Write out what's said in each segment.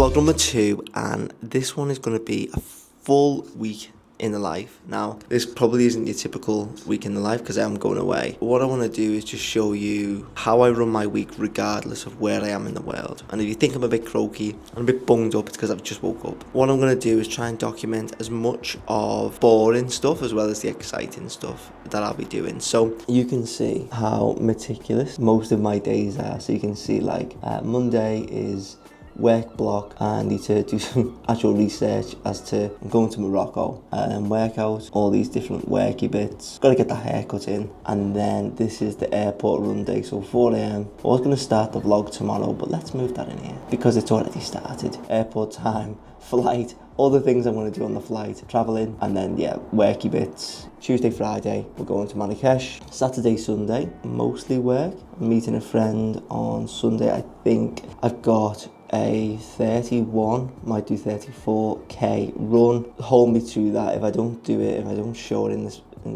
Vlog number 2, and this one is going to be a full week in the life. Now, this probably isn't your typical week in the life because I'm going away. What I want to do is just show you how I run my week regardless of where I am in the world. And if you think I'm a bit croaky and a bit bunged up, it's because I've just woke up. What I'm going to do is try and document as much of boring stuff as well as the exciting stuff that I'll be doing. So you can see how meticulous most of my days are. So you can see Monday is work block. I need to do some actual research as to I'm going to Morocco and work out all these different worky bits. Got to get that haircut in, and then this is the airport run day, so 4 a.m. I was going to start the vlog tomorrow, but let's move that in here because it's already started. Airport time, flight, all the things I'm going to do on the flight, travelling, and then worky bits. Tuesday, Friday, we're going to Marrakech. Saturday, Sunday, mostly work. I'm meeting a friend on Sunday. I think I've got a 31, might do 34k run. Hold me to that. If I don't do it, if I don't show it in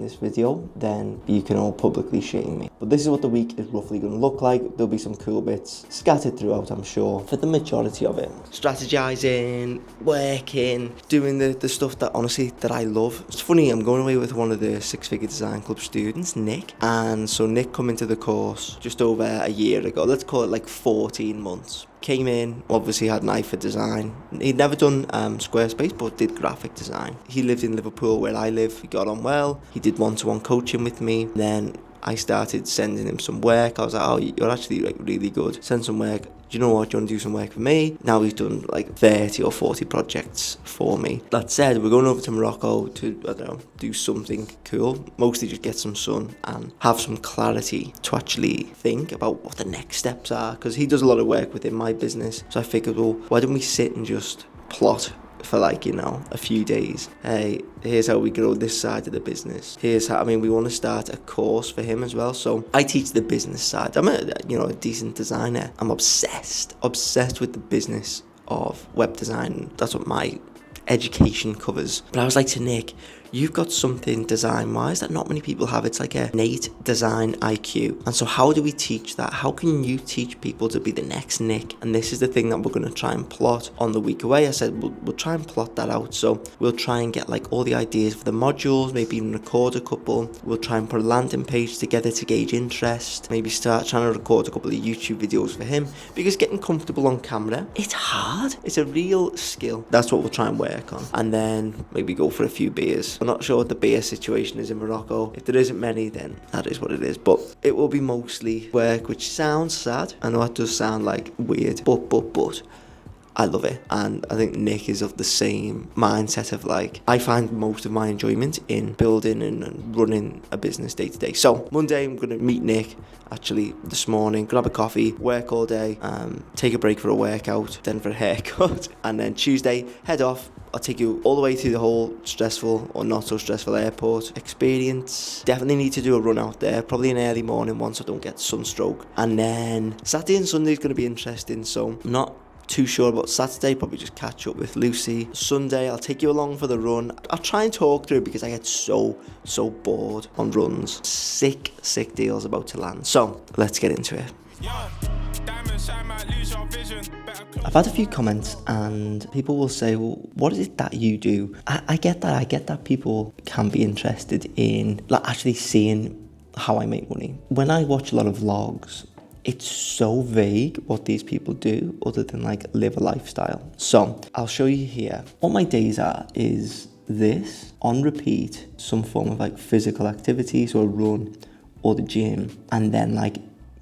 this video, then you can all publicly shame me. But this is what the week is roughly going to look like. There'll be some cool bits scattered throughout, I'm sure, for the majority of it. Strategizing, working, doing the stuff that honestly that I love. It's funny, I'm going away with one of the Six Figure Design Club students, Nick. And so Nick come into the course just over a year ago. Let's call it like 14 months. Came in, obviously had an eye for design. He'd never done Squarespace, but did graphic design. He lived in Liverpool where I live. We got on well. He did one-to-one coaching with me. Then I started sending him some work. I was like, oh, you're actually really good. Send some work. Do you know what? Do you want to do some work for me? Now he's done like 30 or 40 projects for me. That said, we're going over to Morocco to, I don't know, do something cool. Mostly just get some sun and have some clarity to actually think about what the next steps are. Because he does a lot of work within my business. So I figured, well, why don't we sit and just plot for a few days. Hey, here's how we grow this side of the business. Here's how, we want to start a course for him as well. So I teach the business side. I'm a decent designer. I'm obsessed with the business of web design. That's what my education covers. But I was like to Nick, you've got something design-wise that not many people have. It's like a innate design IQ. And so how do we teach that? How can you teach people to be the next Nick? And this is the thing that we're going to try and plot on the week away. I said, we'll try and plot that out. So we'll try and get all the ideas for the modules, maybe even record a couple. We'll try and put a landing page together to gauge interest. Maybe start trying to record a couple of YouTube videos for him. Because getting comfortable on camera, it's hard. It's a real skill. That's what we'll try and work on. And then maybe go for a few beers. I'm not sure what the beer situation is in Morocco. If there isn't many, then that is what it is. But it will be mostly work, which sounds sad. I know it does sound weird, but I love it. And I think Nick is of the same mindset of I find most of my enjoyment in building and running a business day to day. So Monday, I'm going to meet Nick actually this morning, grab a coffee, work all day, take a break for a workout, then for a haircut. And then Tuesday, head off. I'll take you all the way through the whole stressful or not so stressful airport experience. Definitely need to do a run out there, probably in early morning once I don't get sunstroke. And then Saturday and Sunday is going to be interesting, so I'm not too sure about Saturday, probably just catch up with Lucy. Sunday, I'll take you along for the run. I'll try and talk through it because I get so bored on runs. Sick deals about to land. So let's get into it. I've had a few comments and people will say, well, what is it that you do? I get that people can be interested in actually seeing how I make money. When I watch a lot of vlogs, it's so vague what these people do other than live a lifestyle. So I'll show you here. What my days are is this, on repeat, some form of physical activity, so a run or the gym, and then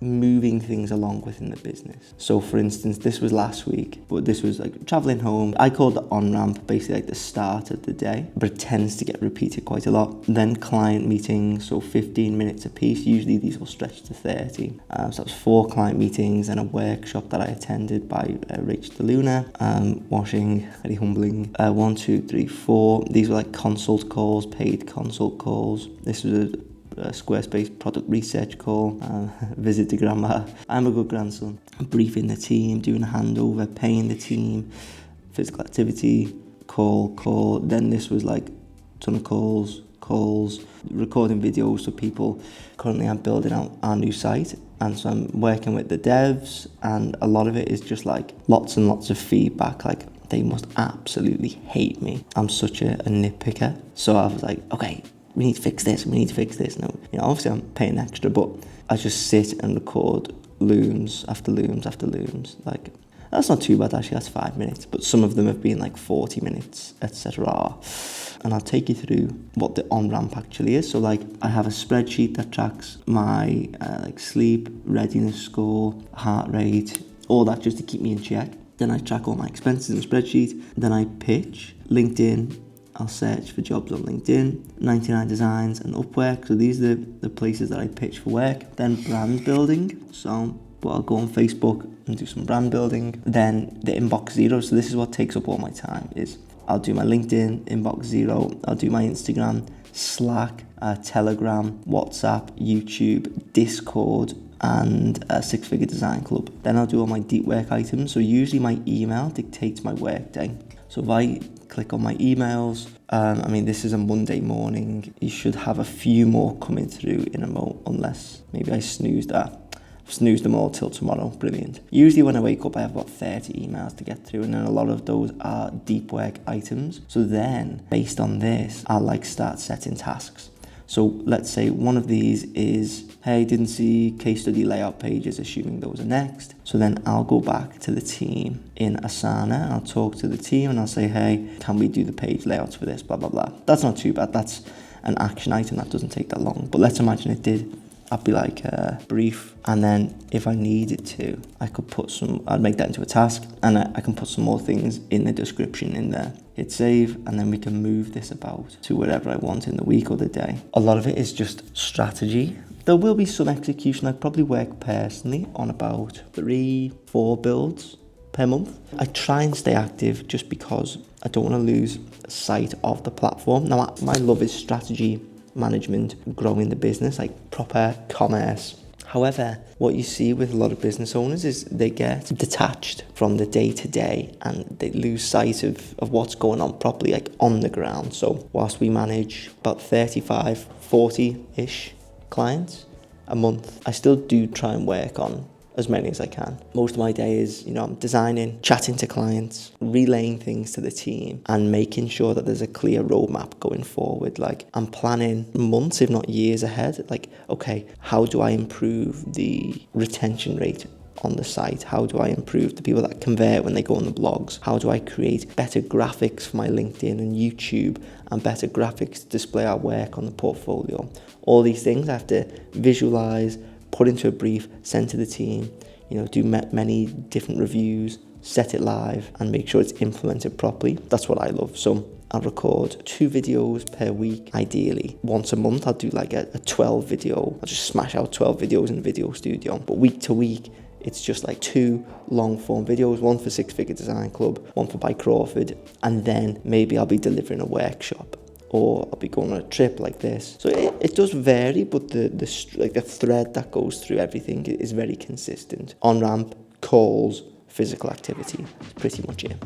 moving things along within the business. So for instance, this was last week, but this was traveling home. I called the on-ramp basically the start of the day, but it tends to get repeated quite a lot. Then client meetings, so 15 minutes a piece. Usually these will stretch to 30. So that was 4 client meetings and a workshop that I attended by Rach DeLuna. Washing, very humbling. 1, 2, 3, 4. These were consult calls, paid consult calls. This was a Squarespace product research call, visit to grandma. I'm a good grandson. Briefing the team, doing a handover, paying the team, physical activity, call. Then this was ton of calls, calls, recording videos for people. Currently I'm building out our new site, and so I'm working with the devs, and a lot of it is just like lots and lots of feedback. Like, they must absolutely hate me. I'm such a nitpicker. So I was like, okay, we need to fix this, we need to fix this. Now, obviously I'm paying extra, but I just sit and record looms after looms after looms. Like, that's not too bad actually, that's 5 minutes, but some of them have been like 40 minutes, etc. And I'll take you through what the on-ramp actually is. So like, I have a spreadsheet that tracks my like sleep, readiness score, heart rate, all that, just to keep me in check. Then I track all my expenses in a spreadsheet. Then I pitch LinkedIn. I'll search for jobs on LinkedIn, 99 Designs and Upwork. So these are the places that I pitch for work. Then brand building. So I'll go on Facebook and do some brand building. Then the inbox zero. So this is what takes up all my time. Is I'll do my LinkedIn, inbox zero. I'll do my Instagram, Slack, Telegram, WhatsApp, YouTube, Discord, and a 6-figure design club. Then I'll do all my deep work items. So usually my email dictates my work day. So if I click on my emails, this is a Monday morning, you should have a few more coming through in a moment, unless maybe I snoozed that. I've snoozed them all till tomorrow, brilliant. Usually when I wake up I have about 30 emails to get through, and then a lot of those are deep work items. So then, based on this, I'll start setting tasks. So let's say one of these is, hey, didn't see case study layout pages, assuming those are next. So then I'll go back to the team in Asana, and I'll talk to the team and I'll say, hey, can we do the page layouts for this, blah, blah, blah. That's not too bad. That's an action item that doesn't take that long. But let's imagine it did. I'd be like, brief. And then if I needed to, I'd make that into a task, and I can put some more things in the description in there. Hit save, and then we can move this about to wherever I want in the week or the day. A lot of it is just strategy. There will be some execution. I probably work personally on about 3-4 builds per month. I try and stay active just because I don't want to lose sight of the platform. Now, my love is strategy, management, growing the business, like proper commerce. However, what you see with a lot of business owners is they get detached from the day-to-day and they lose sight of what's going on properly, like on the ground. So whilst we manage about 35, 40-ish clients a month, I still do try and work on as many as I can. Most of my day is, I'm designing, chatting to clients, relaying things to the team, and making sure that there's a clear roadmap going forward. Like, I'm planning months, if not years ahead. Like, okay, how do I improve the retention rate on the site? How do I improve the people that convert when they go on the blogs? How do I create better graphics for my LinkedIn and YouTube, and better graphics to display our work on the portfolio? All these things I have to visualize, put into a brief, send to the team, do many different reviews, set it live, and make sure it's implemented properly. That's what I love. So I'll record 2 videos per week, ideally. Once a month, I'll do like a 12 video. I'll just smash out 12 videos in the video studio. But week to week, it's just like 2 long form videos, one for 6-figure design club, one for By Crawford, and then maybe I'll be delivering a workshop, or I'll be going on a trip like this. So it does vary, but the thread that goes through everything is very consistent. On-ramp, calls, physical activity. That's pretty much it.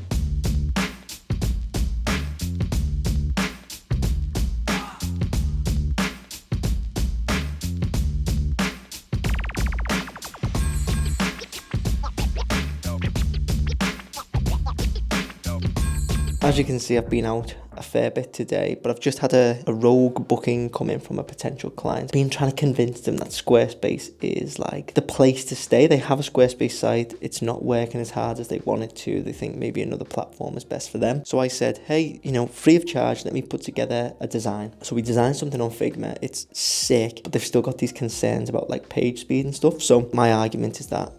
As you can see, I've been out a fair bit today, but I've just had a rogue booking come in from a potential client. Been trying to convince them that Squarespace is like the place to stay. They have a Squarespace site. It's not working as hard as they want it to. They think maybe another platform is best for them. So I said, hey, free of charge, let me put together a design. So we designed something on Figma. It's sick, but they've still got these concerns about like page speed and stuff. So my argument is that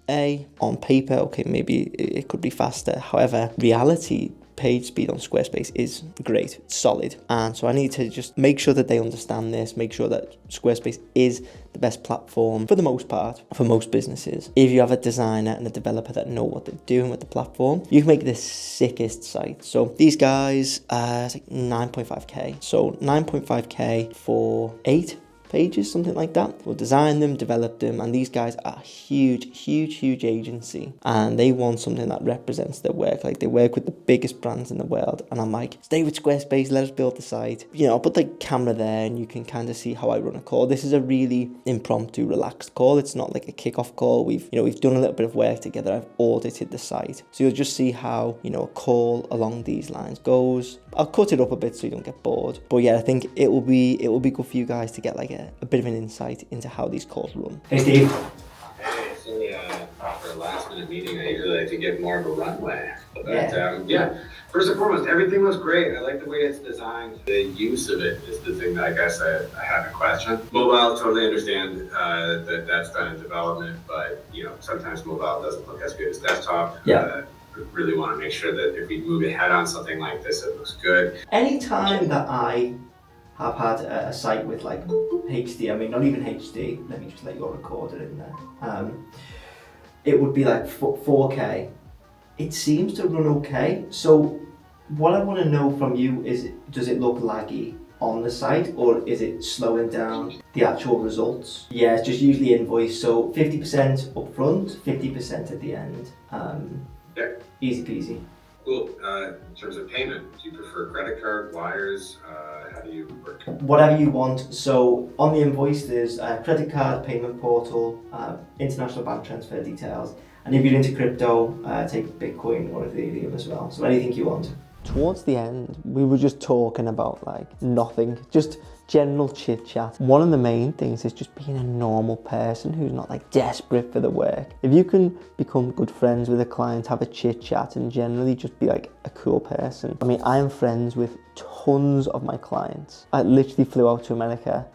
on paper, okay, maybe it could be faster. However, reality, page speed on Squarespace is great, it's solid. And so I need to just make sure that they understand this, make sure that Squarespace is the best platform for the most part, for most businesses. If you have a designer and a developer that know what they're doing with the platform, you can make the sickest site. So these guys, it's like 9.5k. So 9.5k for 8 pages, something like that. We'll design them, develop them, and these guys are a huge agency, and they want something that represents their work. Like, they work with the biggest brands in the world, and I'm like, stay with Squarespace, let us build the site. You know, I'll put the camera there and you can kind of see how I run a call. This is a really impromptu, relaxed call. It's not like a kickoff call. We've done a little bit of work together. I've audited the site, so you'll just see how, you know, a call along these lines goes. I'll cut it up a bit so you don't get bored, but yeah, I think it will be good for you guys to get like a bit of an insight into how these calls run. Hey Steve. Hey, sorry, for a last minute meeting, I usually like to get more of a runway. But Yeah. First and foremost, everything was great. I like the way it's designed. The use of it is the thing that I guess I have a question. Mobile, totally understand that's done in development, but you know, sometimes mobile doesn't look as good as desktop. Yeah. Really want to make sure that if we move ahead on something like this, it looks good. Anytime that I have had a site with like HD, I mean not even HD, let me just let your recorder in there, it would be like 4K. It seems to run okay, so what I want to know from you is, does it look laggy on the site, or is it slowing down the actual results? Yeah, it's just usually invoice, so 50% up front, 50% at the end. Yeah. Easy peasy. Cool. In terms of payment, do you prefer credit card, wires? How do you work? Whatever you want. So on the invoice, there's a credit card, payment portal, international bank transfer details, and if you're into crypto, take Bitcoin or Ethereum as well. So anything you want. Towards the end, we were just talking about like nothing, just general chit chat. One of the main things is just being a normal person who's not like desperate for the work. If you can become good friends with a client, have a chit chat, and generally just be like a cool person. I mean, I am friends with tons of my clients. I literally flew out to America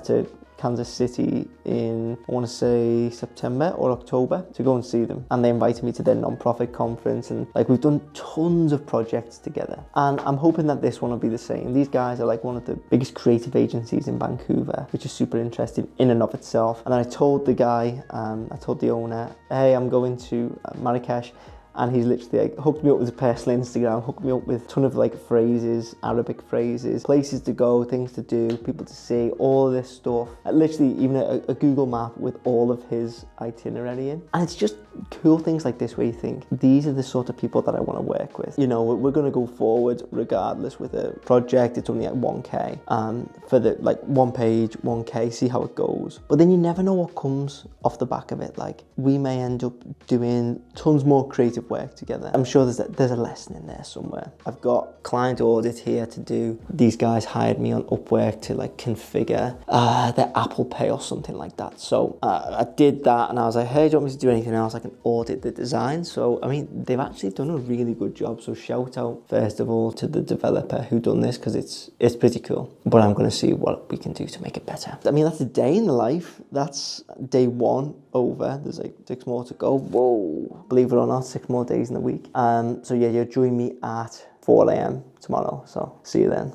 to Kansas City in, I want to say September or October, to go and see them, and they invited me to their non-profit conference, and like we've done tons of projects together, and I'm hoping that this one will be the same. These guys are like one of the biggest creative agencies in Vancouver, which is super interesting in and of itself. And then I told the guy, I told the owner, hey, I'm going to Marrakech, and he's literally like hooked me up with his personal Instagram, hooked me up with a ton of like phrases, Arabic phrases, places to go, things to do, people to see, all of this stuff. Literally even a Google map with all of his itinerary in. And it's just cool things like this where you think, these are the sort of people that I want to work with. You know, we're going to go forward regardless with a project. It's only like 1K for the like one page, 1K, see how it goes. But then you never know what comes off the back of it. Like we may end up doing tons more creative work together. I'm sure there's a lesson in there somewhere. I've got client audit here to do. These guys hired me on Upwork to like configure their Apple Pay or something like that. So I did that, and I was like, hey, do you want me to do anything else? I can audit the design. So I mean, they've actually done a really good job. So shout out first of all to the developer who done this, because it's pretty cool. But I'm going to see what we can do to make it better. I mean, that's a day in the life. That's day one over. There's like 6 more to go. Whoa, believe it or not, 6 more days in the week. So yeah, you'll join me at 4 a.m. tomorrow. So see you then.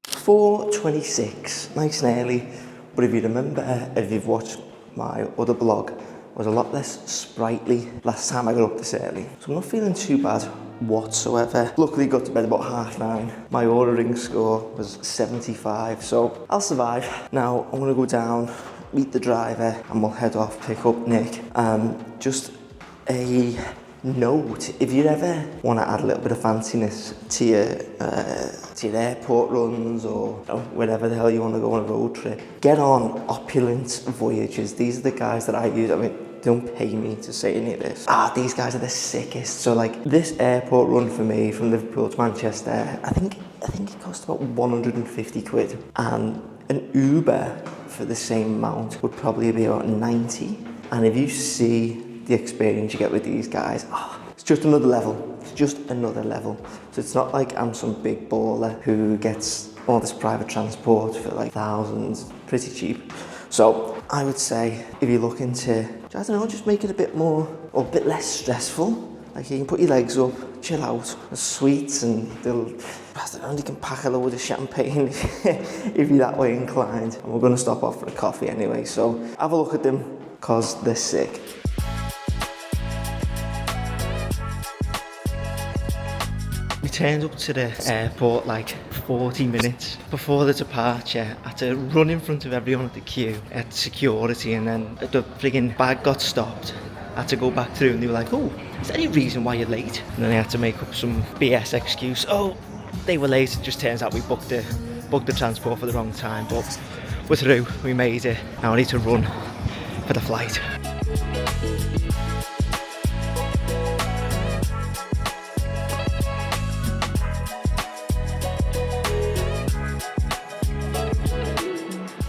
4:26, nice and early. But if you remember, if you've watched my other blog, I was a lot less sprightly last time I got up this early. So I'm not feeling too bad whatsoever. Luckily got to bed about 9:30. My ordering score was 75, so I'll survive. Now I'm gonna go down, meet the driver, and we'll head off, pick up Nick. Just a note, if you ever want to add a little bit of fanciness to your airport runs, or you know, wherever the hell you want to go on a road trip, get on Opulent Voyages. These are the guys that I use. I mean, don't pay me to say any of this. These guys are the sickest. So like this airport run for me from Liverpool to Manchester, I think it cost about 150 quid, and an Uber for the same amount would probably be about 90. And if you see the experience you get with these guys, it's just another level. It's just another level. So it's not like I'm some big baller who gets all this private transport for like thousands, pretty cheap. So I would say if you're looking to, I don't know, just make it a bit more or a bit less stressful. Like you can put your legs up, chill out, there's sweets, and you can pack a load of champagne if you're that way inclined. And we're gonna stop off for a coffee anyway. So have a look at them, cause they're sick. turned up to the airport like 40 minutes before the departure. I had to run in front of everyone at the queue at security, and then the friggin' bag got stopped. I had to go back through and they were like, oh, is there any reason why you're late? And then I had to make up some BS excuse. Oh, they were late. It just turns out we booked the transport for the wrong time, but we're through. We made it. Now I need to run for the flight.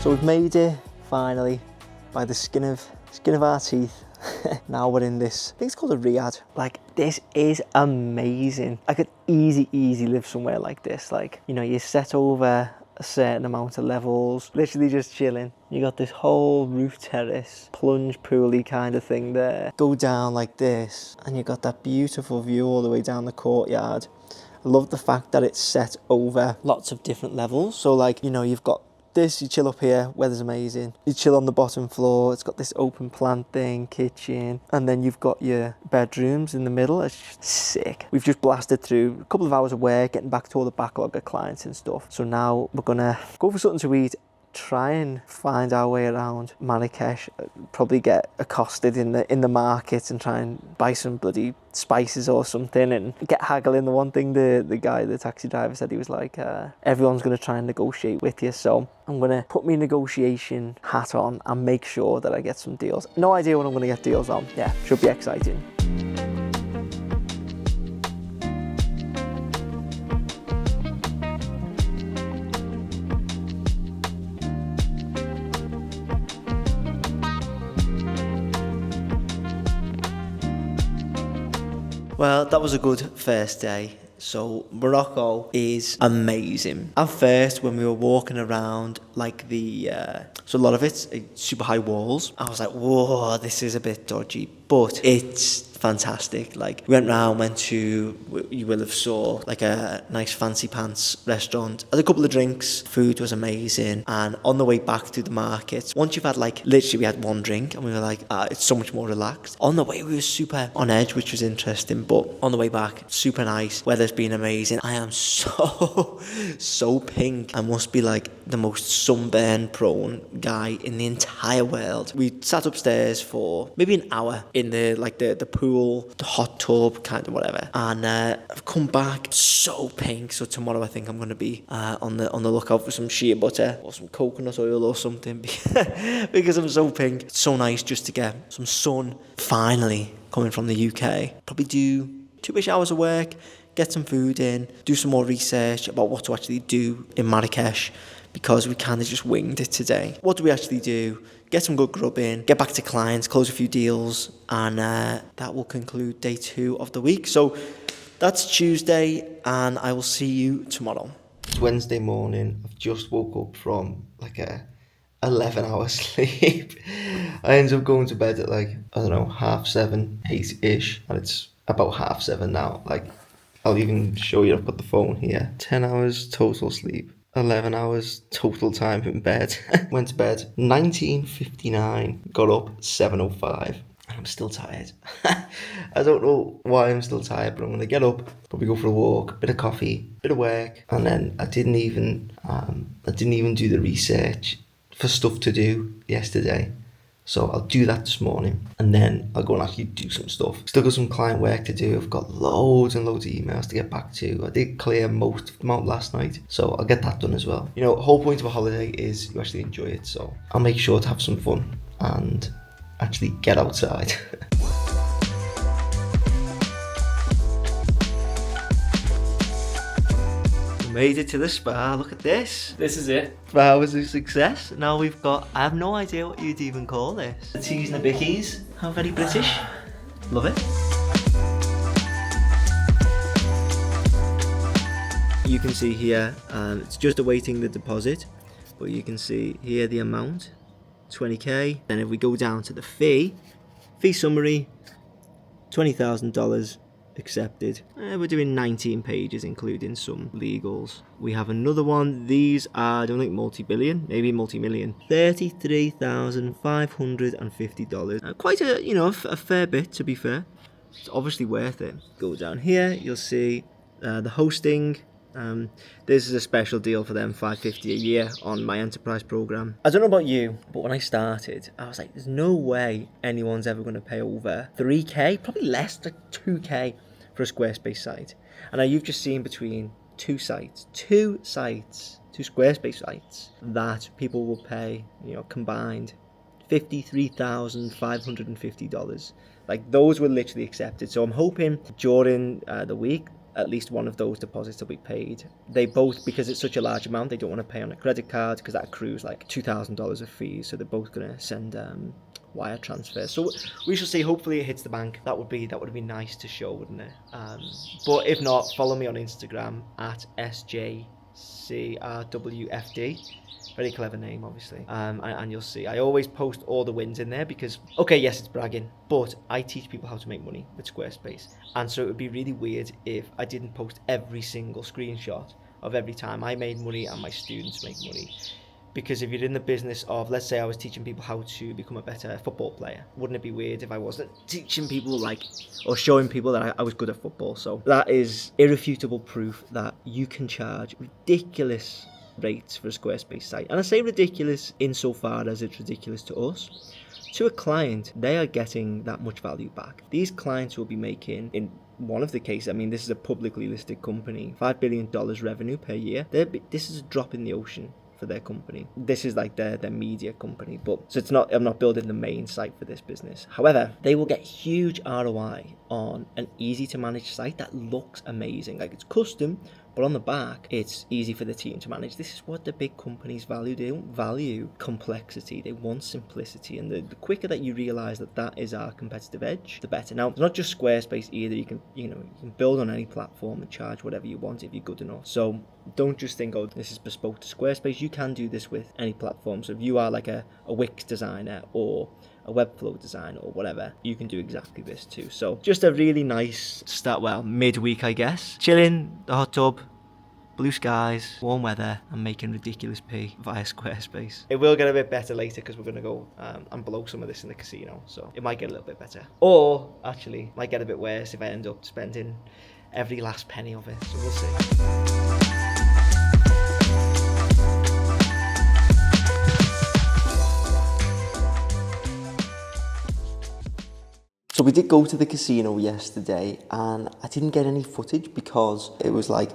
So we've made it finally by the skin of our teeth. Now we're in this, I think it's called a riad. Like, this is amazing. I could easy live somewhere like this. Like, you know, you're set over a certain amount of levels, literally just chilling. You got this whole roof terrace, plunge pooly kind of thing there. Go down like this, and you got that beautiful view all the way down the courtyard. I love the fact that it's set over lots of different levels. So like, you know, you've got this, you chill up here, weather's amazing. You chill on the bottom floor, it's got this open plan thing, kitchen, and then you've got your bedrooms in the middle. It's just sick. We've just blasted through a couple of hours of work, getting back to all the backlog of clients and stuff. So now we're gonna go for something to eat, try and find our way around Marrakech, probably get accosted in the market and try and buy some bloody spices or something and get haggling. The one thing the guy, the taxi driver, said, he was like, everyone's going to try and negotiate with you, so I'm going to put my negotiation hat on and make sure that I get some deals. No idea what I'm going to get deals on. Yeah, should be exciting. Well, that was a good first day. So Morocco is amazing. At first, when we were walking around, like so a lot of it's super high walls, I was like, whoa, this is a bit dodgy, but it's fantastic. Like, we went to, you will have saw, like a nice fancy pants restaurant, had a couple of drinks, food was amazing, and on the way back to the market, once you've had literally we had one drink and we were like, it's so much more relaxed. On the way we were super on edge, which was interesting, but on the way back, super nice. Weather's been amazing. I am so pink. I must be like the most sunburn prone guy in the entire world. We sat upstairs for maybe an hour in the pool, the hot tub, kind of whatever, and I've come back so pink. So tomorrow I think I'm going to be on the lookout for some shea butter or some coconut oil or something because I'm so pink. It's so nice just to get some sun finally coming from the UK. Probably do 2-ish hours of work, get some food in, do some more research about what to actually do in Marrakech, because we kind of just winged it today. What do we actually do? Get some good grub in, get back to clients, close a few deals, and that will conclude day 2 of the week. So that's Tuesday, and I will see you tomorrow. It's Wednesday morning. I've just woke up from like a 11-hour sleep. I ended up going to bed at 7:30, 8-ish, and it's about 7:30 now. I'll even show you, I've got the phone here. 10 hours total sleep. 11 hours total time in bed. Went to bed 19:59, got up 7:05, and I'm still tired. I don't know why I'm still tired, but I'm gonna get up, probably go for a walk, bit of coffee, bit of work, and then I didn't even do the research for stuff to do yesterday. So I'll do that this morning, and then I'll go and actually do some stuff. Still got some client work to do. I've got loads and loads of emails to get back to. I did clear most of them out last night, so I'll get that done as well. You know, the whole point of a holiday is you actually enjoy it, so I'll make sure to have some fun and actually get outside. Made it to the spa. Look at this. This is it. Spa was a success. Now we've got, I have no idea what you'd even call this. The teas and the bickies. How very British. Love it. You can see here, it's just awaiting the deposit, but you can see here the amount, 20k. Then if we go down to the fee summary, $20,000. Accepted. We're doing 19 pages, including some legals. We have another one. These are, I don't think multi-billion, maybe multi-million. $33,550. Quite a fair bit, to be fair. It's obviously worth it. Go down here, you'll see the hosting. This is a special deal for them, $550 a year on my enterprise program. I don't know about you, but when I started, I was like, there's no way anyone's ever going to pay over 3K, probably less, like 2K for a Squarespace site. And now you've just seen between two Squarespace sites, that people will pay, combined $53,550. Like, those were literally accepted. So I'm hoping during the week, at least one of those deposits will be paid. They both, because it's such a large amount, they don't want to pay on a credit card because that accrues like $2,000 of fees. So they're both going to send wire transfers. So we shall see. Hopefully it hits the bank. That would be nice to show, wouldn't it? But if not, follow me on Instagram at SJCRWFD. Very clever name, obviously. And you'll see. I always post all the wins in there because, okay, yes, it's bragging, but I teach people how to make money with Squarespace. And so it would be really weird if I didn't post every single screenshot of every time I made money and my students make money. Because if you're in the business of, let's say I was teaching people how to become a better football player, wouldn't it be weird if I wasn't teaching people or showing people that I was good at football? So that is irrefutable proof that you can charge ridiculous rates for a Squarespace site. And I say ridiculous insofar as it's ridiculous to us. To a client, they are getting that much value back. These clients will be making, in one of the cases, I mean, this is a publicly listed company, $5 billion revenue per year. This is a drop in the ocean for their company. This is like their media company, but so I'm not building the main site for this business. However, they will get huge ROI on an easy to manage site that looks amazing. Like, it's custom, but on the back, it's easy for the team to manage. This is what the big companies value. They don't value complexity. They want simplicity. And the quicker that you realize that is our competitive edge, the better. Now, it's not just Squarespace either. You can build on any platform and charge whatever you want if you're good enough. So don't just think, oh, this is bespoke to Squarespace. You can do this with any platform. So if you are like a Wix designer or a Webflow designer or whatever, you can do exactly this too. So just a really nice start, midweek, I guess. Chilling, the hot tub, blue skies, warm weather, and making ridiculous pay via Squarespace. It will get a bit better later because we're going to go and blow some of this in the casino. So it might get a little bit better. Or actually, might get a bit worse if I end up spending every last penny of it. So we'll see. So we did go to the casino yesterday and I didn't get any footage because it was like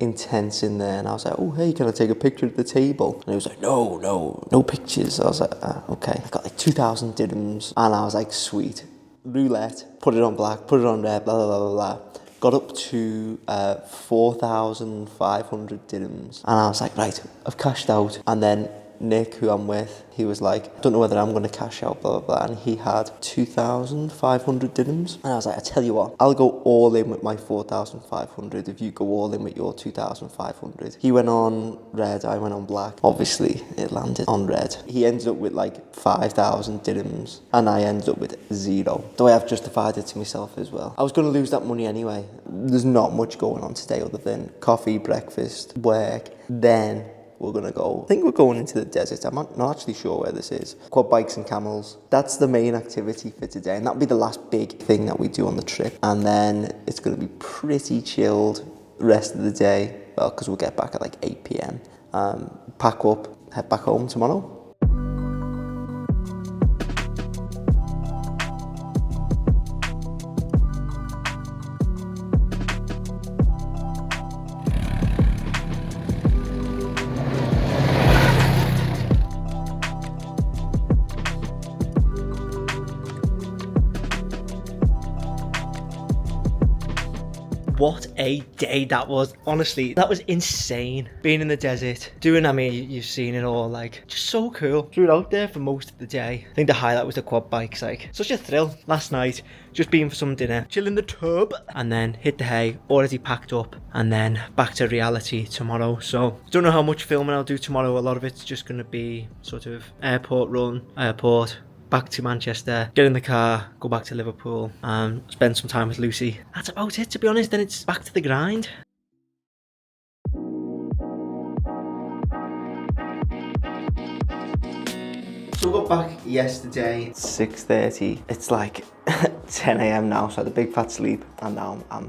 intense in there, and I was like, oh hey, can I take a picture of the table? And he was like, no pictures. I was like, okay. I got like 2,000 dirhams and I was like, sweet. Roulette, put it on black, put it on red, blah blah blah blah. Got up to 4,500 dirhams and I was like, right, I've cashed out. And then Nick, who I'm with, he was like, don't know whether I'm going to cash out, blah, blah, blah. And he had 2,500 dirhams. And I was like, I tell you what, I'll go all in with my 4,500 if you go all in with your 2,500. He went on red, I went on black. Obviously, it landed on red. He ended up with like 5,000 dirhams and I ended up with 0. Though I have justified it to myself as well. I was going to lose that money anyway. There's not much going on today other than coffee, breakfast, work, then we're going to go. I think we're going into the desert. I'm not actually sure where this is. Quad bikes and camels. That's the main activity for today. And that'll be the last big thing that we do on the trip. And then it's going to be pretty chilled the rest of the day. Well, because we'll get back at like 8 p.m. Pack up, head back home tomorrow. What a day that was. Honestly, that was insane. Being in the desert, you've seen it all, like, just so cool. Threw out there for most of the day. I think the highlight was the quad bikes, like, such a thrill. Last night, just being for some dinner, chill in the tub, and then hit the hay, already packed up, and then back to reality tomorrow. So, don't know how much filming I'll do tomorrow. A lot of it's just going to be sort of airport, back to Manchester, get in the car, go back to Liverpool, and spend some time with Lucy. That's about it, to be honest. Then it's back to the grind. So So I got back yesterday, 6:30. It's like 10 a.m. now, so I had a big fat sleep, and now I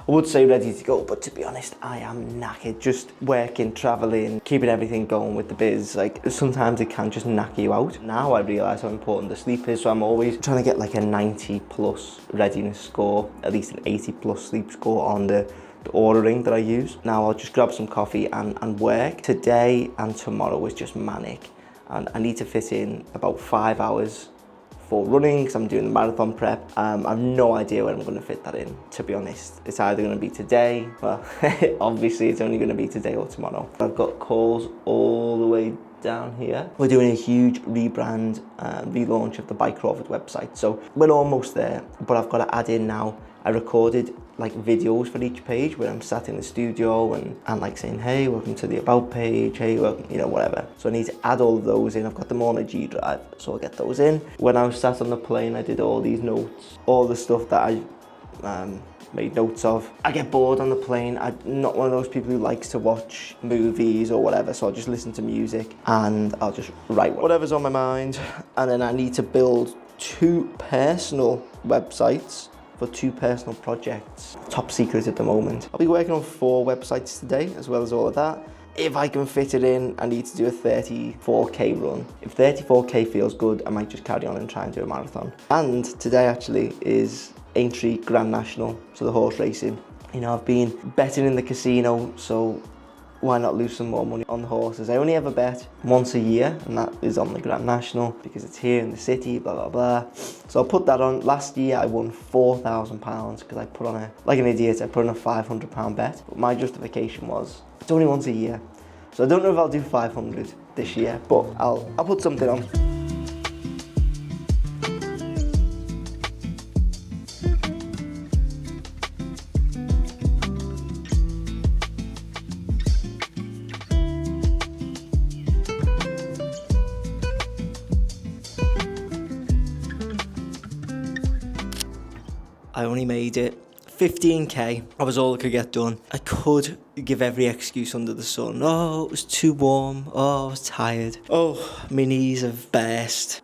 would say ready to go, but to be honest, I am knackered. Just working, traveling, keeping everything going with the biz. Like, sometimes it can just knock you out. Now I realise how important the sleep is, so I'm always trying to get like a 90 plus readiness score, at least an 80 plus sleep score on the ordering that I use. Now I'll just grab some coffee and work. Today and tomorrow was just manic, and I need to fit in about 5 hours for running because I'm doing the marathon prep. I have no idea when I'm going to fit that in, to be honest. It's either going to be today, well, obviously it's only going to be today or tomorrow. I've got calls all the way down here. We're doing a huge rebrand, relaunch of the Bike Crawford website. So we're almost there, but I've got to add in now. I recorded like videos for each page where I'm sat in the studio and like saying, hey, welcome to the about page, hey, welcome, you know, whatever. So I need to add all of those in. I've got them all on a G drive, so I'll get those in. When I was sat on the plane, I did all these notes, all the stuff that I made notes of. I get bored on the plane. I'm not one of those people who likes to watch movies or whatever, so I'll just listen to music and I'll just write whatever's on my mind. And then I need to build 2 personal websites for 2 personal projects. Top secret at the moment. I'll be working on 4 websites today, as well as all of that. If I can fit it in, I need to do a 34k run. If 34k feels good, I might just carry on and try and do a marathon. And today actually is Aintree Grand National, so the horse racing. You know, I've been betting in the casino, so why not lose some more money on the horses? I only ever bet once a year, and that is on the Grand National because it's here in the city, blah, blah, blah. So I'll put that on. Last year I won £4,000 because I put on like an idiot, I put on a £500 bet. But my justification was, it's only once a year. So I don't know if I'll do 500 this year, but I'll put something on. I only made it 15k. That was all I could get done. I could give every excuse under the sun. Oh, it was too warm. Oh, I was tired. Oh, my knees have burst.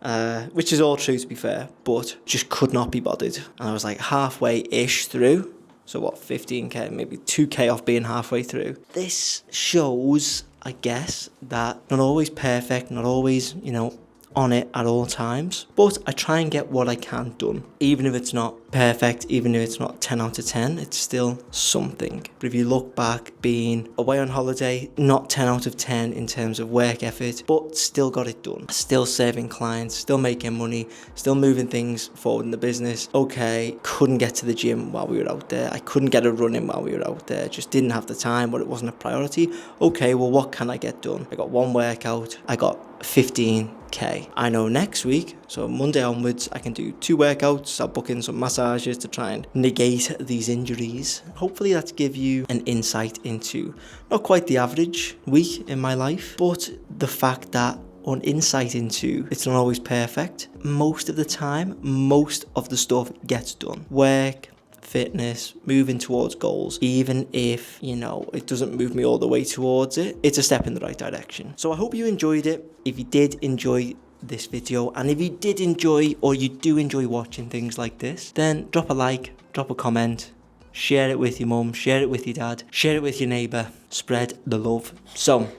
Which is all true, to be fair, but just could not be bothered. And I was like halfway-ish through. So what, 15k, maybe 2k off being halfway through. This shows, I guess, that not always perfect, not always, you know, on it at all times, but I try and get what I can done. Even if it's not perfect, even if it's not 10 out of 10, it's still something. But if you look back, being away on holiday, not 10 out of 10 in terms of work effort, but still got it done. Still serving clients, still making money, still moving things forward in the business. Okay, couldn't get to the gym while we were out there. I couldn't get a run in while we were out there. Just didn't have the time, but it wasn't a priority. Okay, well, what can I get done? I got 1 workout. I got 15k. I know next week, so Monday onwards, I can do 2 workouts. I'll book in some massages to try and negate these injuries. Hopefully that's give you an insight into not quite the average week in my life, but the fact that an insight into it's not always perfect. Most of the time, most of the stuff gets done. Work, fitness, moving towards goals, even if, you know, it doesn't move me all the way towards it, it's a step in the right direction. So I hope you enjoyed it. If you did enjoy this video, and if you did enjoy, or you do enjoy watching things like this, then drop a like, drop a comment, share it with your mum, share it with your dad, share it with your neighbour, spread the love. So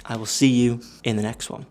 I will see you in the next one.